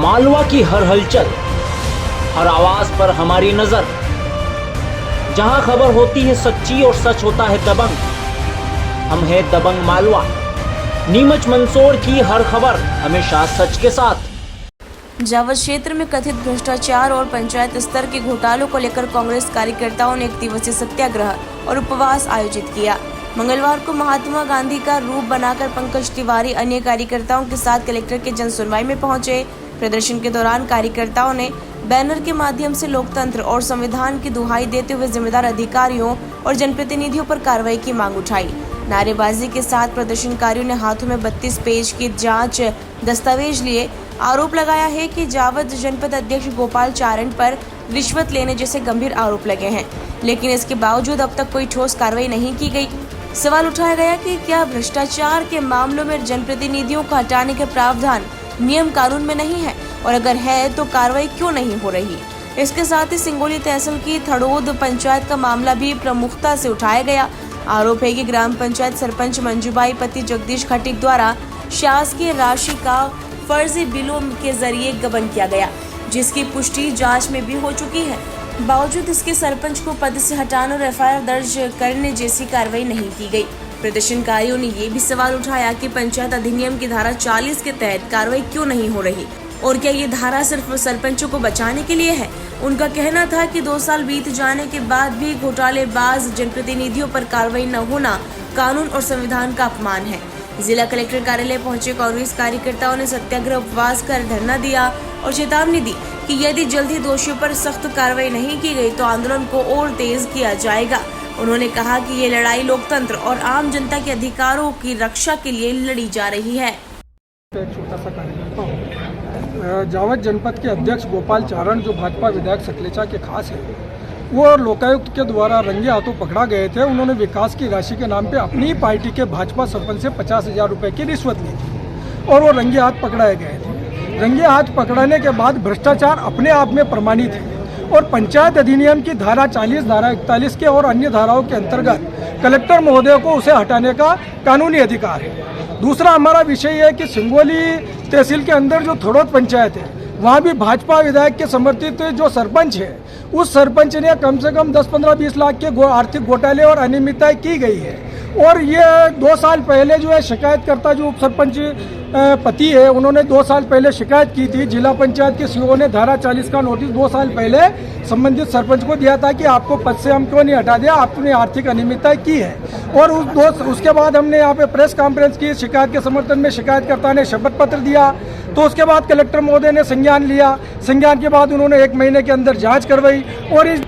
मालवा की हर हलचल, हर आवाज पर हमारी नजर। जहां खबर होती है सच्ची और सच होता है दबंग, हम हैं दबंग मालवा। नीमच मंदसौर की हर खबर हमेशा सच के साथ। जावद क्षेत्र में कथित भ्रष्टाचार और पंचायत स्तर के घोटालों को लेकर कांग्रेस कार्यकर्ताओं ने 1 दिवसीय सत्याग्रह और उपवास आयोजित किया। मंगलवार को महात्मा गांधी का रूप बनाकर पंकज तिवारी अन्य कार्यकर्ताओं के साथ कलेक्टर के जन सुनवाई में पहुंचे। प्रदर्शन के दौरान कार्यकर्ताओं ने बैनर के माध्यम से लोकतंत्र और संविधान की दुहाई देते हुए जिम्मेदार अधिकारियों और जनप्रतिनिधियों पर कार्रवाई की मांग उठाई। नारेबाजी के साथ प्रदर्शनकारियों ने हाथों में 32 पेज की जांच दस्तावेज लिए। आरोप लगाया है कि जावद जनपद अध्यक्ष गोपाल चारण पर रिश्वत लेने जैसे गंभीर आरोप लगे हैं, लेकिन इसके बावजूद अब तक कोई ठोस कार्रवाई नहीं की गई। सवाल उठाया गया कि क्या भ्रष्टाचार के मामलों में जनप्रतिनिधियों को हटाने के प्रावधान नियम कानून में नहीं है, और अगर है तो कार्रवाई क्यों नहीं हो रही। इसके साथ ही सिंगोली तहसील की थड़ोद पंचायत का मामला भी प्रमुखता से उठाया गया। आरोप है कि ग्राम पंचायत सरपंच मंजूबाई पति जगदीश खटीक द्वारा शासकीय राशि का फर्जी बिलों के जरिए गबन किया गया, जिसकी पुष्टि जांच में भी हो चुकी है। बावजूद इसके सरपंच को पद से हटाने और एफआईआर दर्ज करने जैसी कार्रवाई नहीं की गई। प्रदर्शनकारियों ने ये भी सवाल उठाया कि पंचायत अधिनियम की धारा 40 के तहत कार्रवाई क्यों नहीं हो रही, और क्या ये धारा सिर्फ सरपंचों को बचाने के लिए है। उनका कहना था कि 2 साल बीत जाने के बाद भी घोटालेबाज जनप्रतिनिधियों पर कार्रवाई न होना कानून और संविधान का अपमान है। जिला कलेक्टर कार्यालय पहुंचे कांग्रेस कार्यकर्ताओं ने सत्याग्रह उपवास कर धरना दिया और चेतावनी दी कि यदि जल्दी दोषियों पर सख्त कार्रवाई नहीं की गई तो आंदोलन को और तेज किया जाएगा। उन्होंने कहा कि ये लड़ाई लोकतंत्र और आम जनता के अधिकारों की रक्षा के लिए लड़ी जा रही है। एक छोटा सा कार्यकर्ता हूँ। जावद जनपद के अध्यक्ष गोपाल चारण जो भाजपा विधायक सकलेचा के खास है, वो लोकायुक्त के द्वारा रंगे हाथों पकड़ा गए थे। उन्होंने विकास की राशि के नाम पे अपनी पार्टी के भाजपा सरपंच से 50,000 रुपये की रिश्वत ली थी और वो रंगे हाथ पकड़ाए गए थे। रंगे हाथ पकड़ाने के बाद भ्रष्टाचार अपने आप में प्रमाणित है और पंचायत अधिनियम की धारा 40, धारा 41 के और अन्य धाराओं के अंतर्गत कलेक्टर महोदय को उसे हटाने का कानूनी अधिकार है। दूसरा हमारा विषय है कि सिंगोली तहसील के अंदर जो थड़ोद पंचायत है, वहाँ भी भाजपा विधायक के समर्थित जो सरपंच है, उस सरपंच ने कम से कम 10, 15, 20 लाख के आर्थिक घोटाले और अनियमितताएं की गई है। और ये 2 साल पहले जो है शिकायतकर्ता जो उप सरपंच पति है, उन्होंने 2 साल पहले शिकायत की थी। जिला पंचायत के सीओ ने धारा 40 का नोटिस 2 साल पहले संबंधित सरपंच को दिया था कि आपको पद से हम क्यों नहीं हटा दिया, आपने आर्थिक अनियमितताएं की है। और उसके बाद हमने यहाँ पे प्रेस कॉन्फ्रेंस की, शिकायत के समर्थन में शिकायतकर्ता ने शपथ पत्र दिया। तो उसके बाद कलेक्टर महोदय ने संज्ञान लिया। संज्ञान के बाद उन्होंने 1 महीने के अंदर जाँच करवाई और इस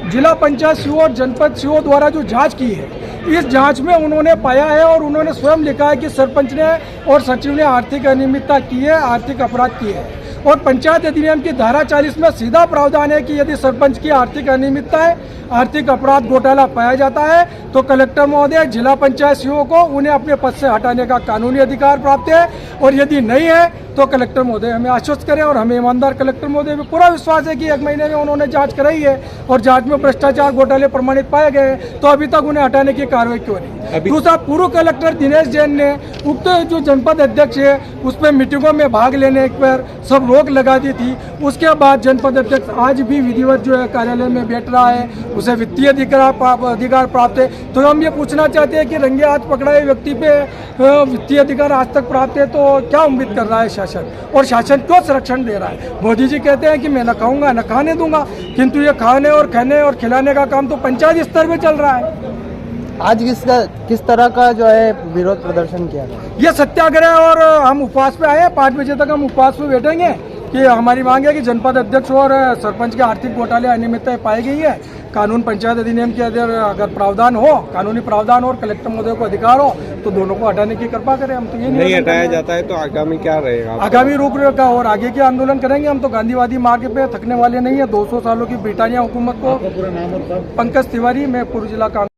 जिला पंचायत सीओ और जनपद सीओ द्वारा जो जांच की है, इस जांच में उन्होंने पाया है और उन्होंने स्वयं लिखा है कि सरपंच ने और सचिव ने आर्थिक अनियमितता की है, आर्थिक अपराध किए हैं। और पंचायत अधिनियम की धारा 40 में सीधा प्रावधान है कि यदि सरपंच की आर्थिक अनियमितता है, आर्थिक अपराध घोटाला पाया जाता है तो कलेक्टर महोदय जिला पंचायत सीओ को उन्हें अपने पद से हटाने का कानूनी अधिकार प्राप्त है। और यदि नहीं है तो कलेक्टर महोदय हमें आश्वस्त करें, और हमें ईमानदार कलेक्टर महोदय में पूरा विश्वास है कि 1 महीने में उन्होंने जांच कराई है और जांच में भ्रष्टाचार घोटाले प्रमाणित पाए गए, तो अभी तक उन्हें हटाने की कार्रवाई क्यों नहीं। दूसरा, पूर्व कलेक्टर दिनेश जैन ने उक्त जो जनपद अध्यक्ष है उस पर मीटिंगों में भाग लेने पर सब रोक लगा दी थी। उसके बाद जनपद अध्यक्ष आज भी विधिवत जो है कार्यालय में बैठ रहा है, उसे वित्तीय अधिकार प्राप्त है। तो हम ये पूछना चाहते हैं कि रंगे हाथ पकड़ाए व्यक्ति पे वित्तीय अधिकार आज तक प्राप्त है, तो क्या उम्मीद कर रहा है शासन, और शासन क्यों संरक्षण दे रहा है। मोदी जी कहते हैं कि मैं न खाऊंगा न खाने दूंगा, किंतु ये खाने और कहने और खिलाने का काम तो पंचायत स्तर पे चल रहा है। आज किस तरह का जो है विरोध प्रदर्शन किया गया? ये सत्याग्रह और हम उपवास पे आए हैं। 5 बजे तक हम उपवास पे बैठेंगे कि हमारी मांग है कि जनपद अध्यक्ष और सरपंच के आर्थिक घोटाले अनियमितताएं पाई गई है। कानून पंचायत अधिनियम के अगर प्रावधान हो, कानूनी प्रावधान और कलेक्टर महोदय को अधिकार हो, तो दोनों को हटाने की कृपा करें। हम तो ये नहीं हटाया जाता है तो आगामी क्या रहेगा? आगामी रुख रेखा और आगे के आंदोलन करेंगे। हम तो गांधीवादी मार्ग पे थकने वाले नहीं है। 200 सालों की ब्रिटानिया हुकूमत को। पंकज तिवारी, मैं पूर्व जिला